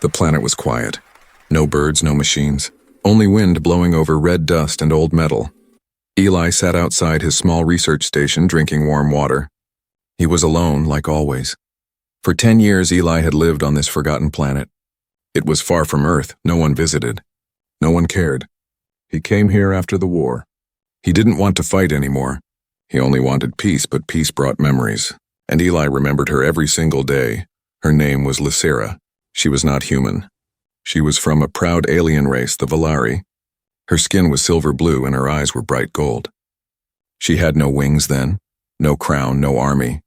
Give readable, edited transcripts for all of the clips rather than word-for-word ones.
The planet was quiet. No birds, no machines. Only wind blowing over red dust and old metal. Eli sat outside his small research station drinking warm water. He was alone, like always. For 10 years, Eli had lived on this forgotten planet. It was far from Earth. No one visited. No one cared. He came here after the war. He didn't want to fight anymore. He only wanted peace, but peace brought memories. And Eli remembered her every single day. Her name was Lysera. She was not human. She was from a proud alien race, the Valari. Her skin was silver blue and her eyes were bright gold. She had no wings then, no crown, no army.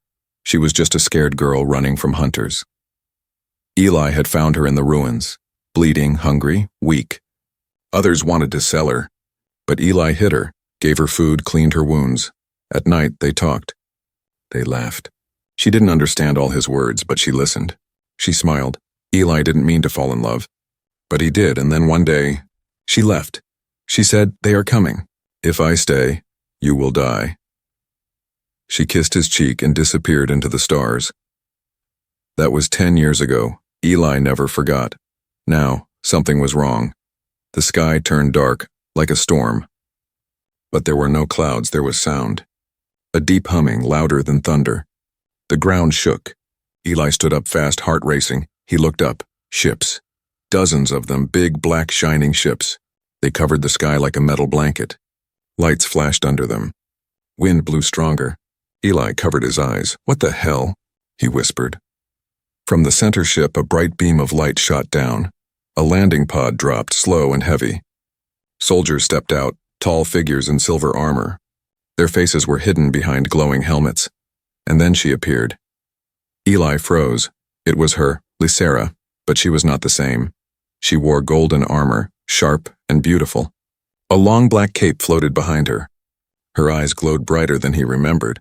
She was just a scared girl running from hunters. Eli had found her in the ruins, bleeding, hungry, weak. Others wanted to sell her, but Eli hid her, gave her food, cleaned her wounds. At night, they talked. They laughed. She didn't understand all his words, but she listened. She smiled. Eli didn't mean to fall in love, but he did, and then one day, she left. She said, "They are coming. If I stay, you will die." She kissed his cheek and disappeared into the stars. That was 10 years ago. Eli never forgot. Now, something was wrong. The sky turned dark, like a storm. But there were no clouds, there was sound. A deep humming, louder than thunder. The ground shook. Eli stood up fast, heart racing. He looked up. Ships. Dozens of them, big, black, shining ships. They covered the sky like a metal blanket. Lights flashed under them. Wind blew stronger. Eli covered his eyes. "What the hell?" he whispered. From the center ship, a bright beam of light shot down. A landing pod dropped, slow and heavy. Soldiers stepped out, tall figures in silver armor. Their faces were hidden behind glowing helmets. And then she appeared. Eli froze. It was her, Lysera, but she was not the same. She wore golden armor, sharp and beautiful. A long black cape floated behind her. Her eyes glowed brighter than he remembered.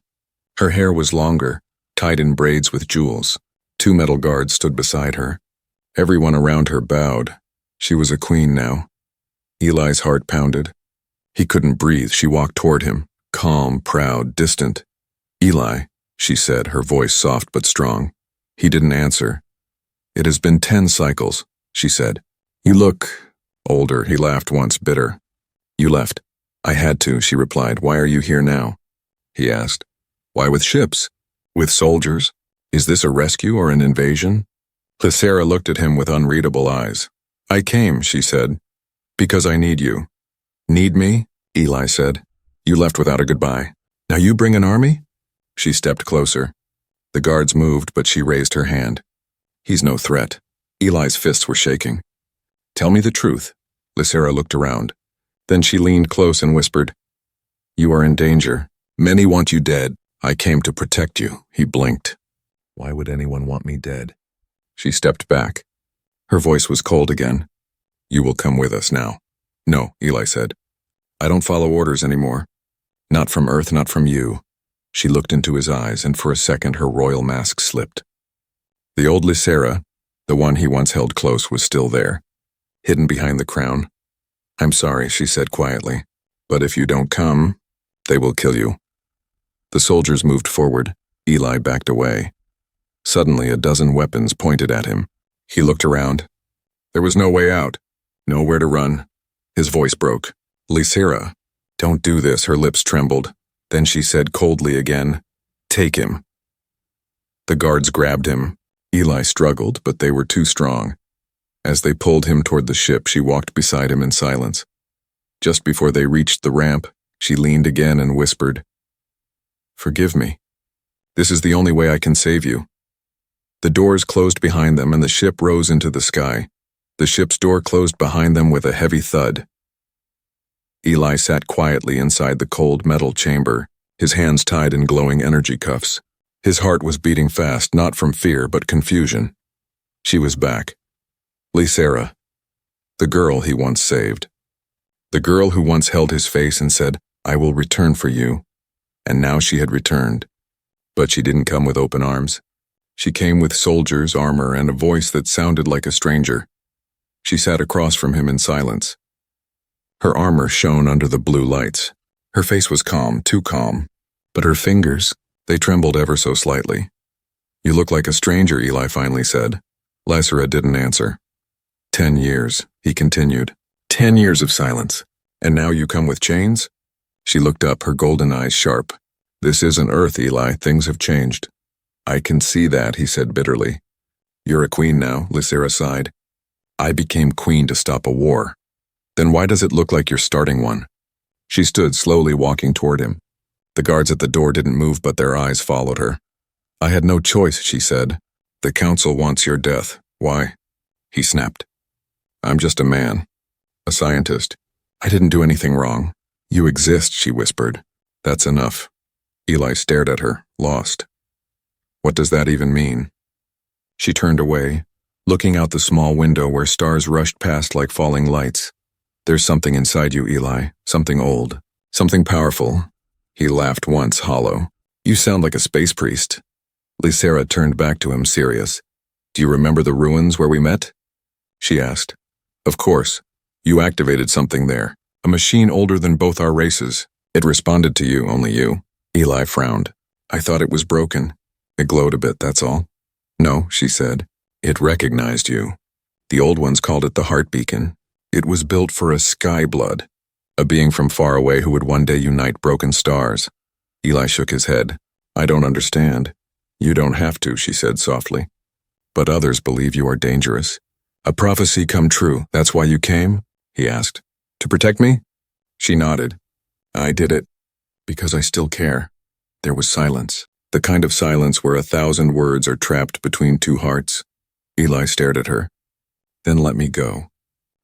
Her hair was longer, tied in braids with jewels. 2 metal guards stood beside her. Everyone around her bowed. She was a queen now. Eli's heart pounded. He couldn't breathe. She walked toward him, calm, proud, distant. "Eli," she said, her voice soft but strong. He didn't answer. "It has been 10 cycles," she said. "You look older." He laughed once, bitter. "You left." "I had to," she replied. "Why are you here now?" He asked. "Why with ships? With soldiers? Is this a rescue or an invasion?" Lysera looked at him with unreadable eyes. "I came," she said, "because I need you." "Need me?" Eli said. "You left without a goodbye. Now you bring an army?" She stepped closer. The guards moved, but she raised her hand. "He's no threat." Eli's fists were shaking. "Tell me the truth." Lysera looked around. Then she leaned close and whispered, "You are in danger. Many want you dead. I came to protect you." He blinked. "Why would anyone want me dead?" She stepped back. Her voice was cold again. "You will come with us now." "No," Eli said. "I don't follow orders anymore. Not from Earth, not from you." She looked into his eyes, and for a second her royal mask slipped. The old Lysera, the one he once held close, was still there, hidden behind the crown. "I'm sorry," she said quietly, "but if you don't come, they will kill you." The soldiers moved forward. Eli backed away. Suddenly, a dozen weapons pointed at him. He looked around. There was no way out, nowhere to run. His voice broke. "Lysera, don't do this." Her lips trembled. Then she said coldly again, "Take him." The guards grabbed him. Eli struggled, but they were too strong. As they pulled him toward the ship, she walked beside him in silence. Just before they reached the ramp, she leaned again and whispered, "Forgive me. This is the only way I can save you." The doors closed behind them and the ship rose into the sky. The ship's door closed behind them with a heavy thud. Eli sat quietly inside the cold metal chamber, his hands tied in glowing energy cuffs. His heart was beating fast, not from fear, but confusion. She was back. Lysera, the girl he once saved. The girl who once held his face and said, "I will return for you." And now she had returned. But she didn't come with open arms. She came with soldiers, armor, and a voice that sounded like a stranger. She sat across from him in silence. Her armor shone under the blue lights. Her face was calm, too calm. But her fingers, they trembled ever so slightly. "You look like a stranger," Eli finally said. Lysera didn't answer. 10 years, he continued. 10 years of silence. And now you come with chains? She looked up, her golden eyes sharp. This isn't Earth, Eli. Things have changed. I can see that, he said bitterly. You're a queen now, Lysera sighed. I became queen to stop a war. Then why does it look like you're starting one? She stood, slowly walking toward him. The guards at the door didn't move, but their eyes followed her. I had no choice, she said. The council wants your death. Why? He snapped. I'm just a man. A scientist. I didn't do anything wrong. You exist, she whispered. That's enough. Eli stared at her, lost. What does that even mean? She turned away, looking out the small window where stars rushed past like falling lights. There's something inside you, Eli. Something old. Something powerful. He laughed once, hollow. You sound like a space priest. Lysera turned back to him, serious. Do you remember the ruins where we met? She asked. Of course. You activated something there. A machine older than both our races. It responded to you, only you. Eli frowned. I thought it was broken. It glowed a bit, that's all. No, she said. It recognized you. The old ones called it the heart beacon. It was built for a sky blood, a being from far away who would one day unite broken stars. Eli shook his head. I don't understand. You don't have to, she said softly. But others believe you are dangerous. A prophecy come true, that's why you came? He asked. To protect me? She nodded. I did it. Because I still care. There was silence. The kind of silence where 1,000 words are trapped between two hearts. Eli stared at her. Then let me go.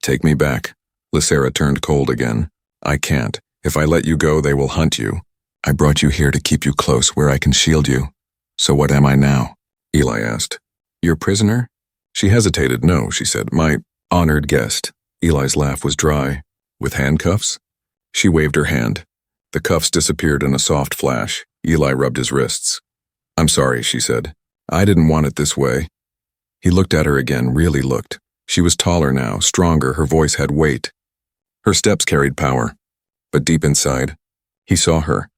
Take me back. Lysera turned cold again. I can't. If I let you go, they will hunt you. I brought you here to keep you close where I can shield you. So what am I now? Eli asked. Your prisoner? She hesitated. No, she said. My honored guest. Eli's laugh was dry. With handcuffs? She waved her hand. The cuffs disappeared in a soft flash. Eli rubbed his wrists. I'm sorry, she said. I didn't want it this way. He looked at her again, really looked. She was taller now, stronger, her voice had weight. Her steps carried power. But deep inside, he saw her.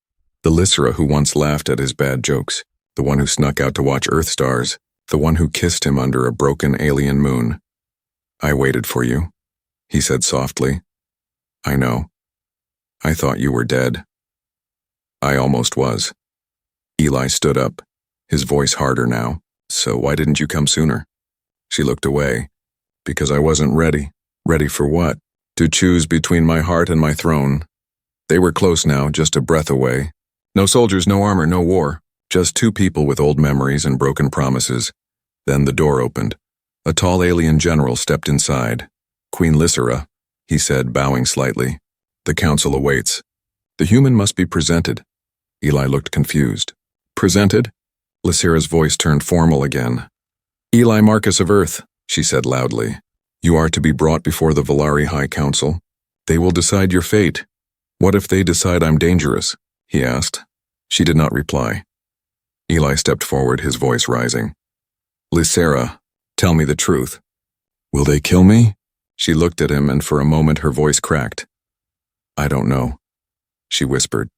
The Lysera who once laughed at his bad jokes. The one who snuck out to watch Earth stars. The one who kissed him under a broken alien moon. I waited for you, he said softly. I know. I thought you were dead. I almost was. Eli stood up, his voice harder now. So why didn't you come sooner? She looked away. Because I wasn't ready. Ready for what? To choose between my heart and my throne. They were close now, just a breath away. No soldiers, no armor, no war. Just two people with old memories and broken promises. Then the door opened. A tall alien general stepped inside. Queen Lysera, he said, bowing slightly. The council awaits. The human must be presented. Eli looked confused. Presented? Lysera's voice turned formal again. Eli Marcus of Earth, she said loudly. You are to be brought before the Valari High Council. They will decide your fate. What if they decide I'm dangerous? He asked. She did not reply. Eli stepped forward, his voice rising. Lysera, tell me the truth. Will they kill me? She looked at him, and for a moment her voice cracked. I don't know, she whispered.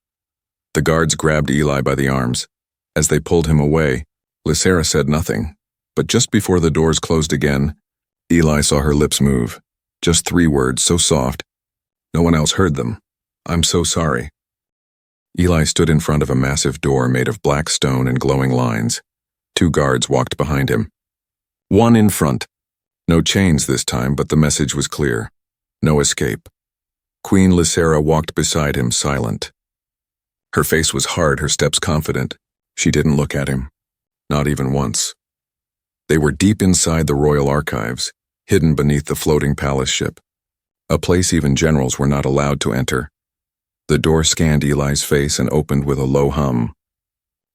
The guards grabbed Eli by the arms. As they pulled him away, Lysera said nothing, but just before the doors closed again, Eli saw her lips move. Just 3 words, so soft. No one else heard them. I'm so sorry. Eli stood in front of a massive door made of black stone and glowing lines. 2 guards walked behind him. One in front. No chains this time, but the message was clear. No escape. Queen Lysera walked beside him, silent. Her face was hard, her steps confident. She didn't look at him. Not even once. They were deep inside the royal archives, hidden beneath the floating palace ship. A place even generals were not allowed to enter. The door scanned Eli's face and opened with a low hum.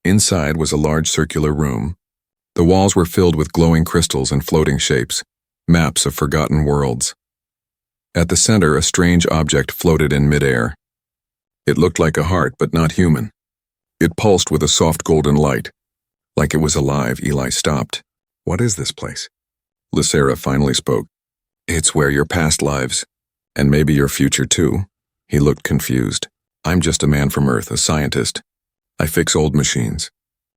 Inside was a large circular room. The walls were filled with glowing crystals and floating shapes, maps of forgotten worlds. At the center, a strange object floated in midair. It looked like a heart, but not human. It pulsed with a soft golden light. Like it was alive, Eli stopped. What is this place? Lysera finally spoke. It's where your past lives, and maybe your future too. He looked confused. I'm just a man from Earth, a scientist. I fix old machines.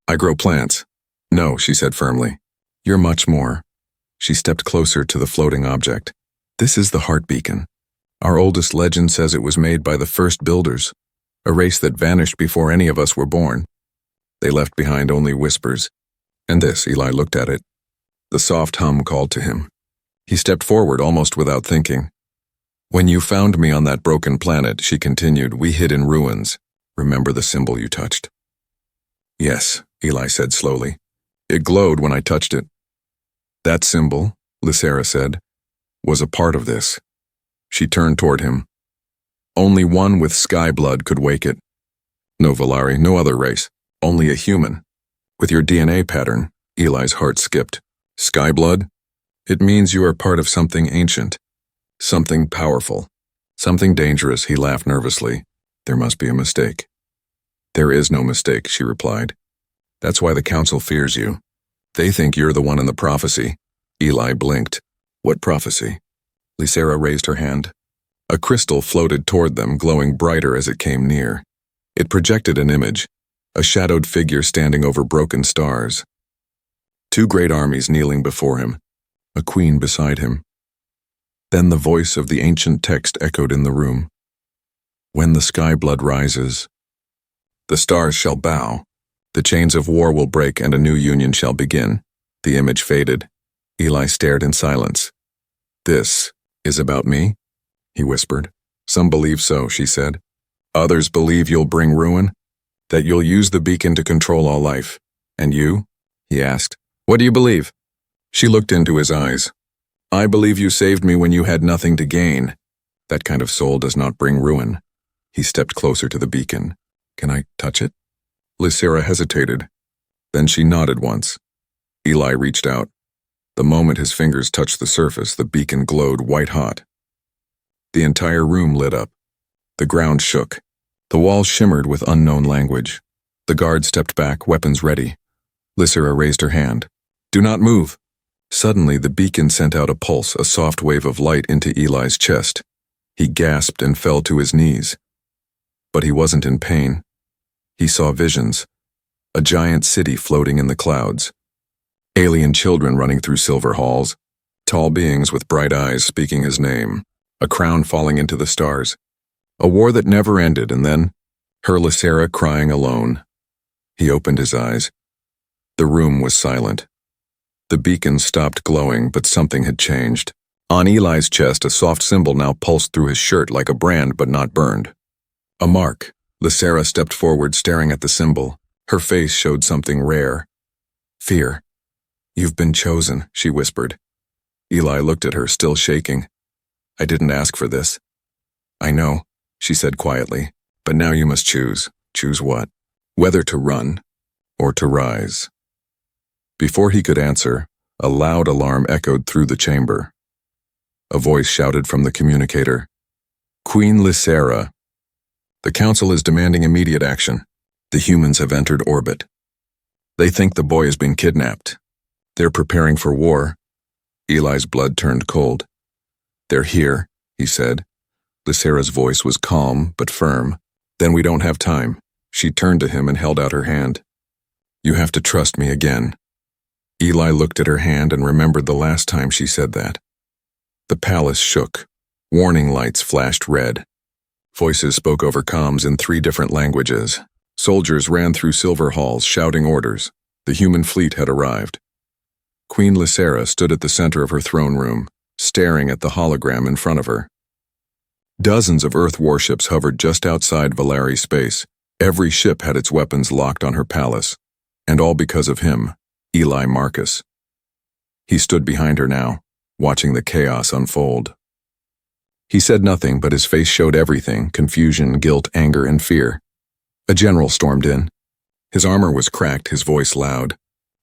I grow plants. No, she said firmly. You're much more. She stepped closer to the floating object. This is the heart beacon. Our oldest legend says it was made by the first builders, a race that vanished before any of us were born. They left behind only whispers. And this, Eli looked at it. The soft hum called to him. He stepped forward almost without thinking. When you found me on that broken planet, she continued, we hid in ruins. Remember the symbol you touched? Yes, Eli said slowly. It glowed when I touched it. That symbol, Lysera said, was a part of this. She turned toward him. Only one with sky blood could wake it. No Valari, no other race, only a human. With your DNA pattern, Eli's heart skipped. Sky blood? It means you are part of something ancient, something powerful, something dangerous, he laughed nervously. There must be a mistake. There is no mistake, she replied. That's why the council fears you. They think you're the one in the prophecy. Eli blinked. What prophecy? Lysera raised her hand. A crystal floated toward them, glowing brighter as it came near. It projected an image, a shadowed figure standing over broken stars. Two great armies kneeling before him, a queen beside him. Then the voice of the ancient text echoed in the room. When the sky blood rises, the stars shall bow, the chains of war will break and a new union shall begin. The image faded. Eli stared in silence. This is about me? He whispered. Some believe so, she said. Others believe you'll bring ruin, that you'll use the beacon to control all life. And you? He asked. What do you believe? She looked into his eyes. I believe you saved me when you had nothing to gain. That kind of soul does not bring ruin. He stepped closer to the beacon. Can I touch it? Lysera hesitated. Then she nodded once. Eli reached out. The moment his fingers touched the surface, the beacon glowed white-hot. The entire room lit up. The ground shook. The walls shimmered with unknown language. The guard stepped back, weapons ready. Lysera raised her hand. Do not move. Suddenly, the beacon sent out a pulse, a soft wave of light into Eli's chest. He gasped and fell to his knees. But he wasn't in pain. He saw visions. A giant city floating in the clouds. Alien children running through silver halls. Tall beings with bright eyes speaking his name. A crown falling into the stars. A war that never ended, and then, her Lysera crying alone. He opened his eyes. The room was silent. The beacon stopped glowing, but something had changed. On Eli's chest, a soft symbol now pulsed through his shirt like a brand but not burned. A mark. Lysera stepped forward, staring at the symbol. Her face showed something rare. Fear. You've been chosen, she whispered. Eli looked at her, still shaking. I didn't ask for this. I know, she said quietly, but now you must choose. Choose what? Whether to run or to rise. Before he could answer, a loud alarm echoed through the chamber. A voice shouted from the communicator. Queen Lysera. The council is demanding immediate action. The humans have entered orbit. They think the boy has been kidnapped. They're preparing for war. Eli's blood turned cold. They're here, he said. Lysera's voice was calm but firm. Then we don't have time. She turned to him and held out her hand. You have to trust me again. Eli looked at her hand and remembered the last time she said that. The palace shook. Warning lights flashed red. Voices spoke over comms in 3 different languages. Soldiers ran through silver halls shouting orders. The human fleet had arrived. Queen Lysera stood at the center of her throne room, staring at the hologram in front of her. Dozens of Earth warships hovered just outside Valari space. Every ship had its weapons locked on her palace. And all because of him, Eli Marcus. He stood behind her now, watching the chaos unfold. He said nothing, but his face showed everything: confusion, guilt, anger, and fear. A general stormed in. His armor was cracked, his voice loud.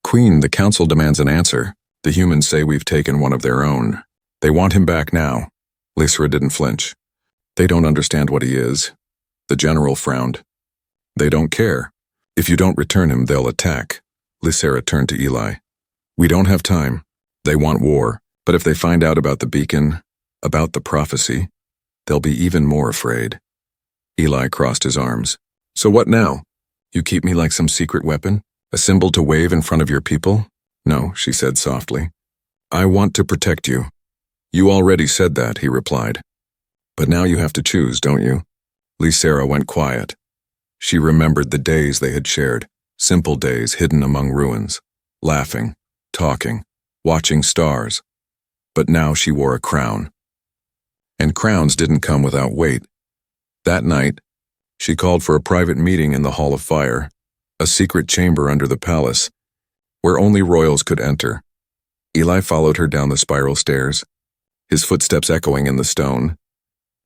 Queen, the council demands an answer. The humans say we've taken one of their own. They want him back now. Lysera didn't flinch. They don't understand what he is. The general frowned. They don't care. If you don't return him, they'll attack. Lysera turned to Eli. We don't have time. They want war. But if they find out about the beacon, about the prophecy, they'll be even more afraid. Eli crossed his arms. So what now? You keep me like some secret weapon? A symbol to wave in front of your people? No, she said softly. I want to protect you. You already said that, he replied. But now you have to choose, don't you? Lysera went quiet. She remembered the days they had shared, simple days hidden among ruins, laughing, talking, watching stars. But now she wore a crown. And crowns didn't come without weight. That night, she called for a private meeting in the Hall of Fire, a secret chamber under the palace, where only royals could enter. Eli followed her down the spiral stairs, his footsteps echoing in the stone.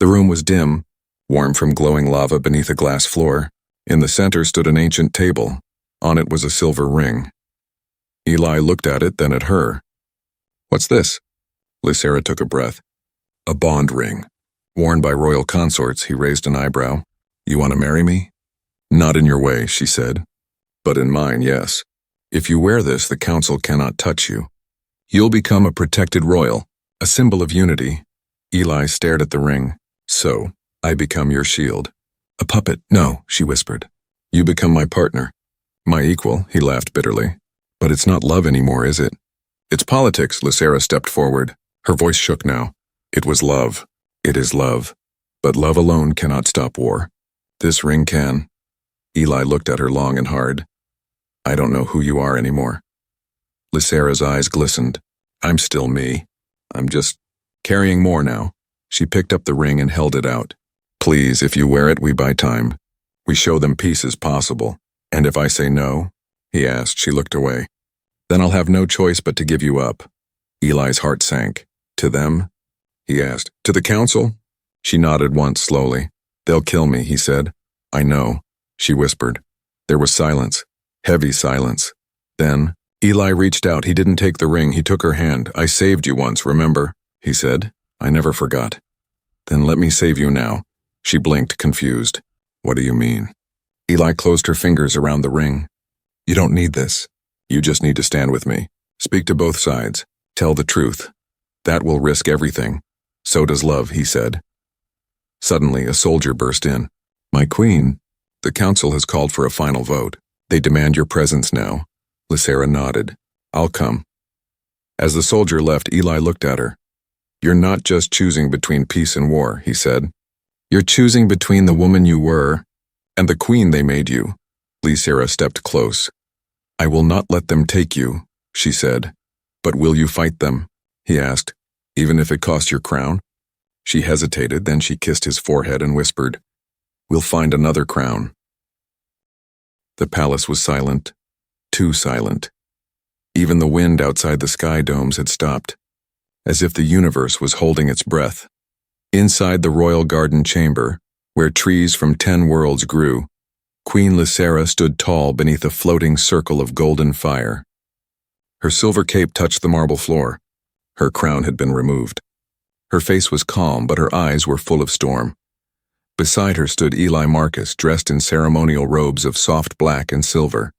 The room was dim, warm from glowing lava beneath a glass floor. In the center stood an ancient table. On it was a silver ring. Eli looked at it, then at her. What's this? Lysera took a breath. A bond ring. Worn by royal consorts, he raised an eyebrow. You want to marry me? Not in your way, she said. But in mine, yes. If you wear this, the council cannot touch you. You'll become a protected royal, a symbol of unity. Eli stared at the ring. So, I become your shield. A puppet? No, she whispered. You become my partner. My equal, he laughed bitterly. But it's not love anymore, is it? It's politics, Lysera stepped forward. Her voice shook now. It was love. It is love. But love alone cannot stop war. This ring can. Eli looked at her long and hard. I don't know who you are anymore. Lysera's eyes glistened. I'm still me. I'm just carrying more now. She picked up the ring and held it out. Please, if you wear it, we buy time. We show them peace is possible. And if I say no, he asked. She looked away. Then I'll have no choice but to give you up. Eli's heart sank. To them? He asked. To the council? She nodded once slowly. They'll kill me, he said. I know, she whispered. There was silence. Heavy silence. Then, Eli reached out. He didn't take the ring. He took her hand. I saved you once, remember? He said. I never forgot. Then let me save you now. She blinked, confused. What do you mean? Eli closed her fingers around the ring. You don't need this. You just need to stand with me. Speak to both sides. Tell the truth. That will risk everything. So does love, he said. Suddenly, a soldier burst in. My queen, the council has called for a final vote. They demand your presence now. Lysera nodded. I'll come. As the soldier left, Eli looked at her. You're not just choosing between peace and war, he said. You're choosing between the woman you were and the queen they made you. Lysera stepped close. I will not let them take you, she said. But will you fight them? He asked, even if it costs your crown? She hesitated, then she kissed his forehead and whispered, We'll find another crown. The palace was silent, too silent. Even the wind outside the sky domes had stopped, as if the universe was holding its breath. Inside the royal garden chamber, where trees from 10 worlds grew, Queen Lysera stood tall beneath a floating circle of golden fire. Her silver cape touched the marble floor. Her crown had been removed. Her face was calm, but her eyes were full of storm. Beside her stood Eli Marcus, dressed in ceremonial robes of soft black and silver.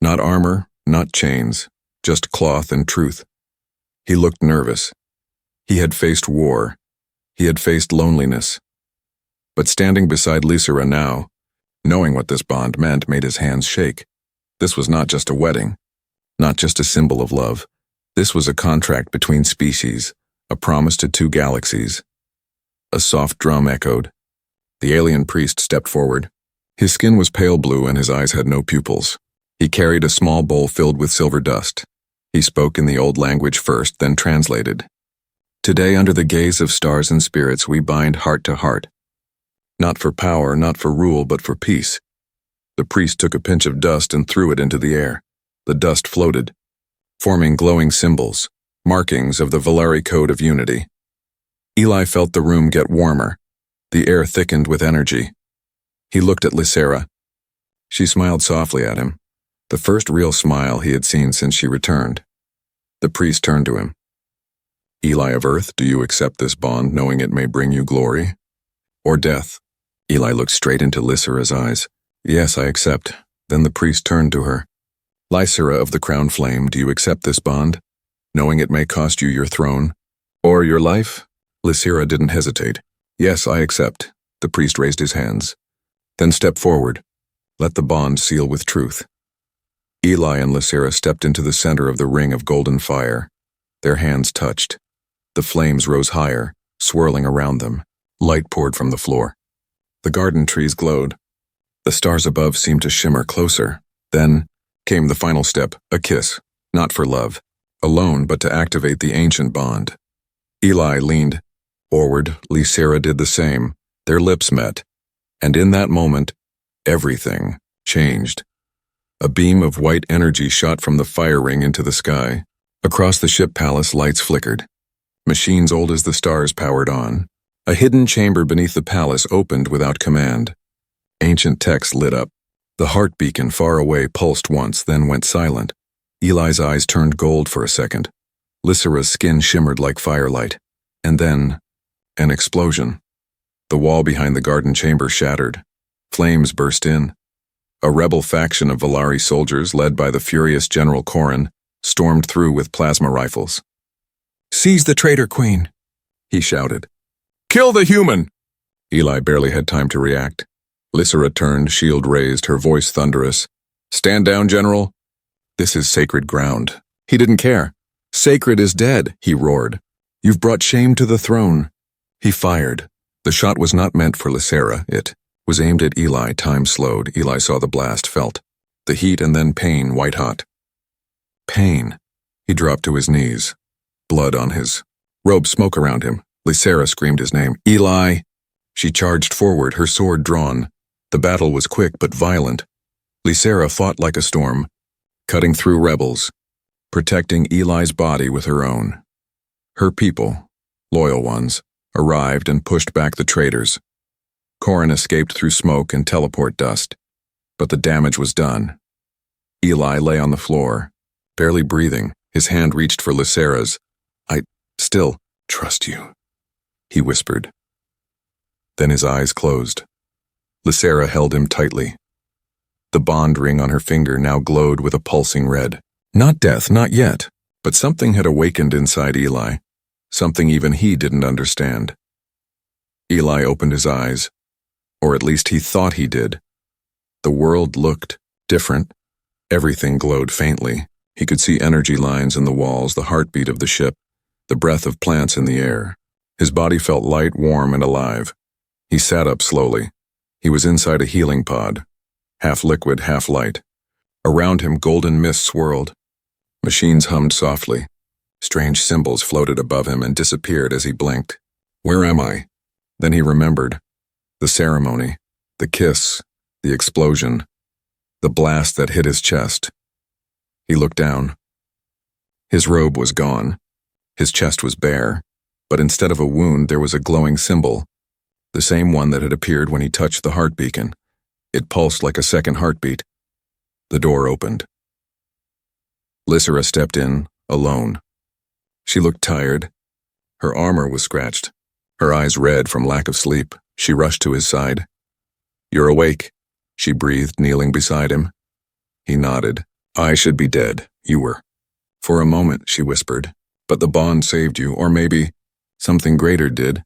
Not armor, not chains, just cloth and truth. He looked nervous. He had faced war. He had faced loneliness. But standing beside Lysera now, knowing what this bond meant, made his hands shake. This was not just a wedding, not just a symbol of love. This was a contract between species, a promise to 2 galaxies. A soft drum echoed. The alien priest stepped forward. His skin was pale blue and his eyes had no pupils. He carried a small bowl filled with silver dust. He spoke in the old language first, then translated. Today, under the gaze of stars and spirits, we bind heart to heart. Not for power, not for rule, but for peace. The priest took a pinch of dust and threw it into the air. The dust floated, forming glowing symbols, markings of the Valeri code of unity. Eli felt the room get warmer. The air thickened with energy. He looked at Lysera. She smiled softly at him, the first real smile he had seen since she returned. The priest turned to him. Eli of Earth, do you accept this bond, knowing it may bring you glory? Or death? Eli looked straight into Lysera's eyes. Yes, I accept. Then the priest turned to her. Lysera of the crown flame, do you accept this bond, knowing it may cost you your throne? Or your life? Lysera didn't hesitate. Yes, I accept. The priest raised his hands. Then step forward. Let the bond seal with truth. Eli and Lysera stepped into the center of the ring of golden fire. Their hands touched. The flames rose higher, swirling around them. Light poured from the floor. The garden trees glowed. The stars above seemed to shimmer closer. Then came the final step, a kiss, not for love, alone but to activate the ancient bond. Eli leaned forward, Lysera did the same. Their lips met, and in that moment, everything changed. A beam of white energy shot from the fire ring into the sky. Across the ship palace, lights flickered. Machines old as the stars powered on. A hidden chamber beneath the palace opened without command. Ancient text lit up. The heart beacon far away pulsed once, then went silent. Eli's eyes turned gold for a second. Lysera's skin shimmered like firelight. And then, an explosion. The wall behind the garden chamber shattered. Flames burst in. A rebel faction of Valari soldiers, led by the furious General Corrin, stormed through with plasma rifles. "Seize the traitor queen," he shouted. "Kill the human!" Eli barely had time to react. Lysera turned, shield raised, her voice thunderous. "Stand down, General. This is sacred ground." He didn't care. "Sacred is dead," he roared. "You've brought shame to the throne." He fired. The shot was not meant for Lysera. It was aimed at Eli. Time slowed. Eli saw the blast, felt the heat and then pain, white-hot. Pain. He dropped to his knees. Blood on his robe, smoke around him. Lysera screamed his name. "Eli!" She charged forward, her sword drawn. The battle was quick but violent. Lysera fought like a storm, cutting through rebels, protecting Eli's body with her own. Her people, loyal ones, arrived and pushed back the traitors. Corrin escaped through smoke and teleport dust, but the damage was done. Eli lay on the floor, barely breathing. His hand reached for Lysera's. "I still trust you," he whispered. Then his eyes closed. Lysera held him tightly. The bond ring on her finger now glowed with a pulsing red. Not death, not yet, but something had awakened inside Eli, something even he didn't understand. Eli opened his eyes, or at least he thought he did. The world looked different. Everything glowed faintly. He could see energy lines in the walls, the heartbeat of the ship, the breath of plants in the air. His body felt light, warm, and alive. He sat up slowly. He was inside a healing pod, half liquid, half light. Around him, golden mist swirled. Machines hummed softly. Strange symbols floated above him and disappeared as he blinked. "Where am I?" Then he remembered. The ceremony, the kiss, the explosion, the blast that hit his chest. He looked down. His robe was gone. His chest was bare, but instead of a wound, there was a glowing symbol, the same one that had appeared when he touched the heart beacon. It pulsed like a second heartbeat. The door opened. Lysera stepped in, alone. She looked tired. Her armor was scratched, her eyes red from lack of sleep. She rushed to his side. "You're awake," she breathed, kneeling beside him. He nodded. "I should be dead. You were." "For a moment," she whispered. "But the bond saved you, or maybe something greater did."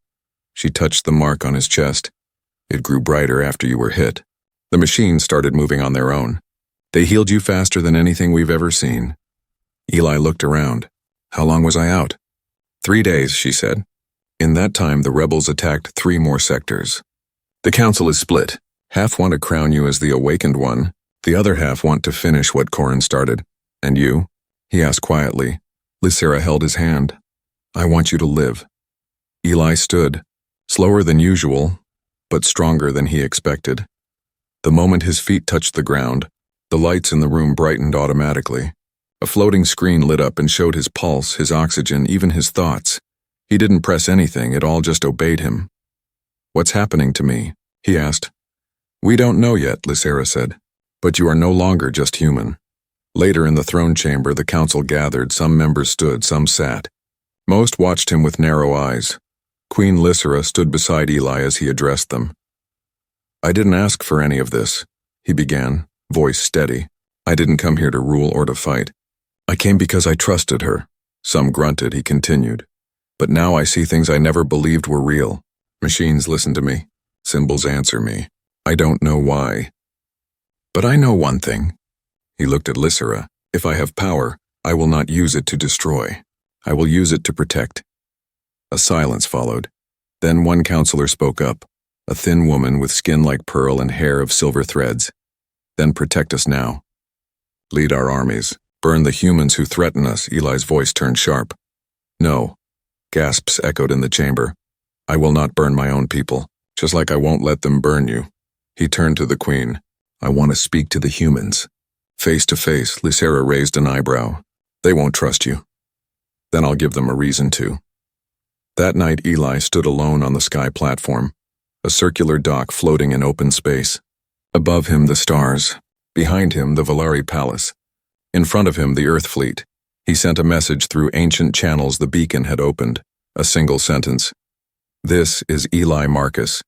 She touched the mark on his chest. "It grew brighter after you were hit. The machines started moving on their own. They healed you faster than anything we've ever seen." Eli looked around. "How long was I out?" 3 days, she said. In that time, the rebels attacked 3 more sectors. "The council is split. Half want to crown you as the awakened one. The other half want to finish what Corrin started. And you?" he asked quietly. Lysera held his hand. "I want you to live." Eli stood, slower than usual, but stronger than he expected. The moment his feet touched the ground, the lights in the room brightened automatically. A floating screen lit up and showed his pulse, his oxygen, even his thoughts. He didn't press anything, it all just obeyed him. "What's happening to me?" he asked. "We don't know yet," Lysera said, "but you are no longer just human." Later in the throne chamber, the council gathered. Some members stood, some sat. Most watched him with narrow eyes. Queen Lysera stood beside Eli as he addressed them. "I didn't ask for any of this," he began, voice steady. "I didn't come here to rule or to fight. I came because I trusted her." Some grunted, he continued. "But now I see things I never believed were real. Machines listen to me. Symbols answer me. I don't know why. But I know one thing." He looked at Lysera. "If I have power, I will not use it to destroy. I will use it to protect. A silence followed. Then one counselor spoke up, a thin woman with skin like pearl and hair of silver threads. Then protect us now. Lead our armies. Burn the humans who threaten us. Eli's voice turned sharp. No. Gasps echoed in the chamber. I will not burn my own people, just like I won't let them burn you. He turned to the queen. I want to speak to the humans. Face to face, Lysera raised an eyebrow. They won't trust you. Then I'll give them a reason to. That night Eli stood alone on the sky platform, a circular dock floating in open space. Above him the stars, behind him the Valari Palace. In front of him the Earth Fleet. He sent a message through ancient channels the beacon had opened, a single sentence. This is Eli Marcus.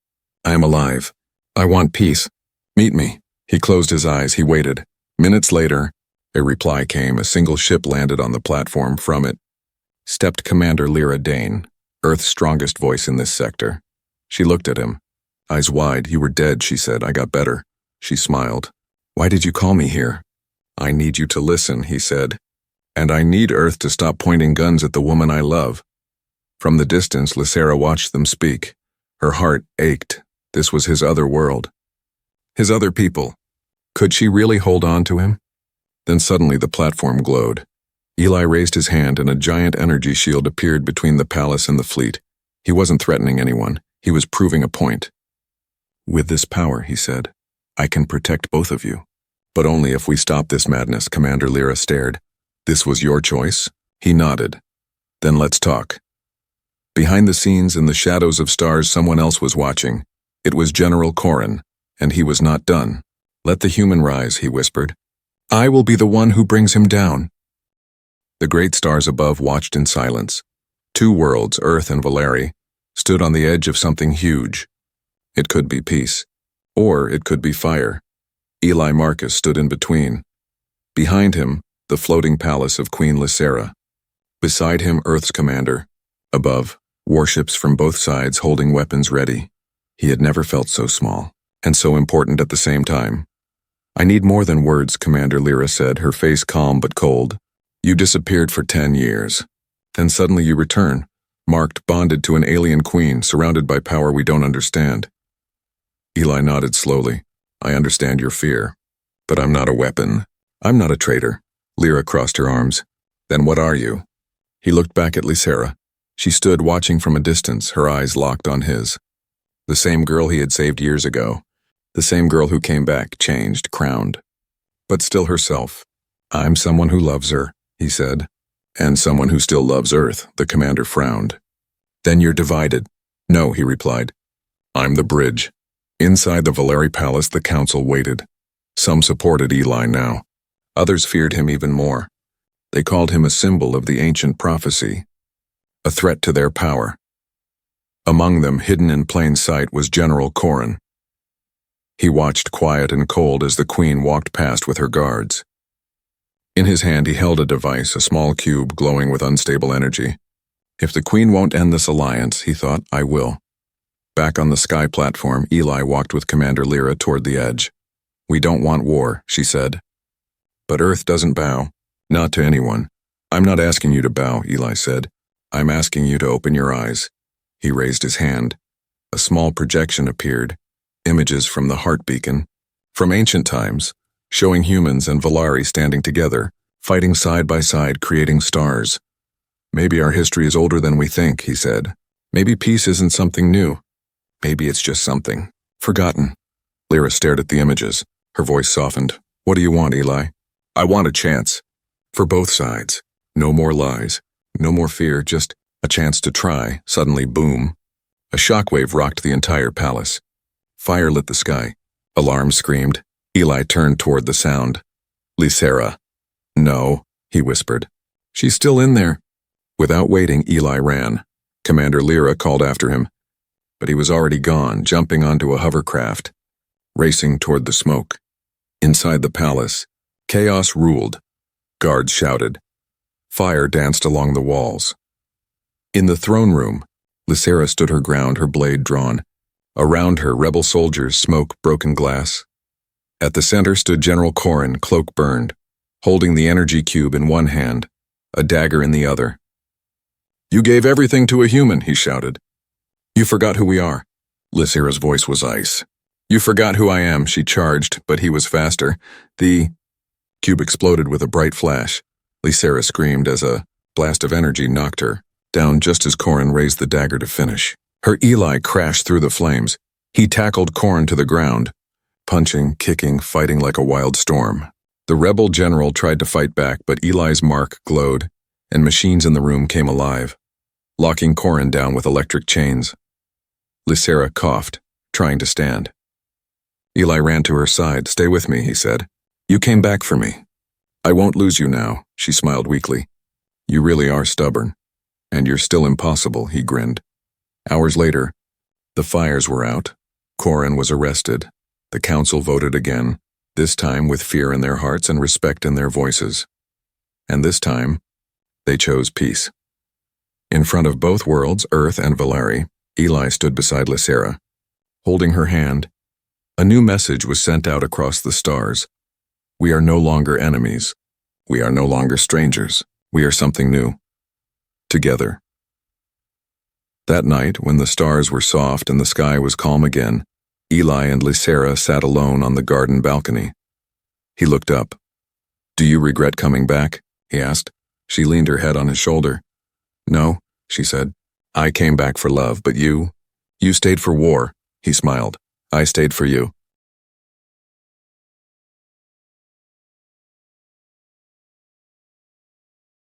I am alive. I want peace. Meet me. He closed his eyes, he waited. Minutes later, a reply came. A single ship landed on the platform. From it stepped Commander Lyra Dane, Earth's strongest voice in this sector. She looked at him. Eyes wide. You were dead, she said. I got better. She smiled. Why did you call me here? I need you to listen, he said. And I need Earth to stop pointing guns at the woman I love. From the distance, Lysera watched them speak. Her heart ached. This was his other world. His other people. Could she really hold on to him? Then suddenly the platform glowed. Eli raised his hand and a giant energy shield appeared between the palace and the fleet. He wasn't threatening anyone. He was proving a point. With this power, he said, I can protect both of you. But only if we stop this madness. Commander Lyra stared. This was your choice? He nodded. Then let's talk. Behind the scenes, in the shadows of stars, someone else was watching. It was General Corrin, and he was not done. Let the human rise, he whispered. I will be the one who brings him down. The great stars above watched in silence. Two worlds, Earth and Valari, stood on the edge of something huge. It could be peace, or it could be fire. Eli Marcus stood in between. Behind him, the floating palace of Queen Lysera. Beside him, Earth's commander. Above, warships from both sides holding weapons ready. He had never felt so small, and so important at the same time. I need more than words, Commander Lyra said, her face calm but cold. You disappeared for 10 years. Then suddenly you return, marked, bonded to an alien queen, surrounded by power we don't understand. Eli nodded slowly. I understand your fear. But I'm not a weapon. I'm not a traitor. Lyra crossed her arms. Then what are you? He looked back at Lysera. She stood watching from a distance, her eyes locked on his. The same girl he had saved years ago. The same girl who came back, changed, crowned. But still herself. I'm someone who loves her, he said. And someone who still loves Earth, the commander frowned. Then you're divided. No, he replied. I'm the bridge. Inside the Valari Palace, the council waited. Some supported Eli now. Others feared him even more. They called him a symbol of the ancient prophecy, a threat to their power. Among them, hidden in plain sight, was General Corrin. He watched quiet and cold as the queen walked past with her guards. In his hand he held a device, a small cube glowing with unstable energy. If the queen won't end this alliance, he thought, I will. Back on the sky platform, Eli walked with Commander Lyra toward the edge. We don't want war, she said. But Earth doesn't bow. Not to anyone. I'm not asking you to bow, Eli said. I'm asking you to open your eyes. He raised his hand. A small projection appeared. Images from the heart beacon. From ancient times, showing humans and Valari standing together, fighting side by side, creating stars. Maybe our history is older than we think, he said. Maybe peace isn't something new. Maybe it's just something forgotten. Lyra stared at the images. Her voice softened. What do you want, Eli? I want a chance. For both sides. No more lies. No more fear, just a chance to try. Suddenly, boom. A shockwave rocked the entire palace. Fire lit the sky. Alarms screamed. Eli turned toward the sound. Lysera. No, he whispered. She's still in there. Without waiting, Eli ran. Commander Lyra called after him. But he was already gone, jumping onto a hovercraft, racing toward the smoke. Inside the palace, chaos ruled. Guards shouted. Fire danced along the walls. In the throne room, Lysera stood her ground, her blade drawn. Around her, rebel soldiers, smoke, broken glass. At the center stood General Corrin, cloak burned, holding the energy cube in one hand, a dagger in the other. You gave everything to a human, he shouted. You forgot who we are. Lysera's voice was ice. You forgot who I am, she charged, but he was faster. The cube exploded with a bright flash. Lysera screamed as a blast of energy knocked her down just as Corin raised the dagger to finish. Her Eli crashed through the flames. He tackled Corin to the ground, punching, kicking, fighting like a wild storm. The rebel general tried to fight back, but Eli's mark glowed, and machines in the room came alive, locking Corin down with electric chains. Lysera coughed, trying to stand. Eli ran to her side. Stay with me, he said. You came back for me. I won't lose you now, she smiled weakly. You really are stubborn. And you're still impossible, he grinned. Hours later, the fires were out. Corin was arrested. The council voted again, this time with fear in their hearts and respect in their voices. And this time, they chose peace. In front of both worlds, Earth and Valari, Eli stood beside Lysera. Holding her hand, a new message was sent out across the stars. We are no longer enemies. We are no longer strangers. We are something new. Together. That night, when the stars were soft and the sky was calm again, Eli and Lysera sat alone on the garden balcony. He looked up. Do you regret coming back? He asked. She leaned her head on his shoulder. No, she said. I came back for love, but you stayed for war. He smiled. I stayed for you.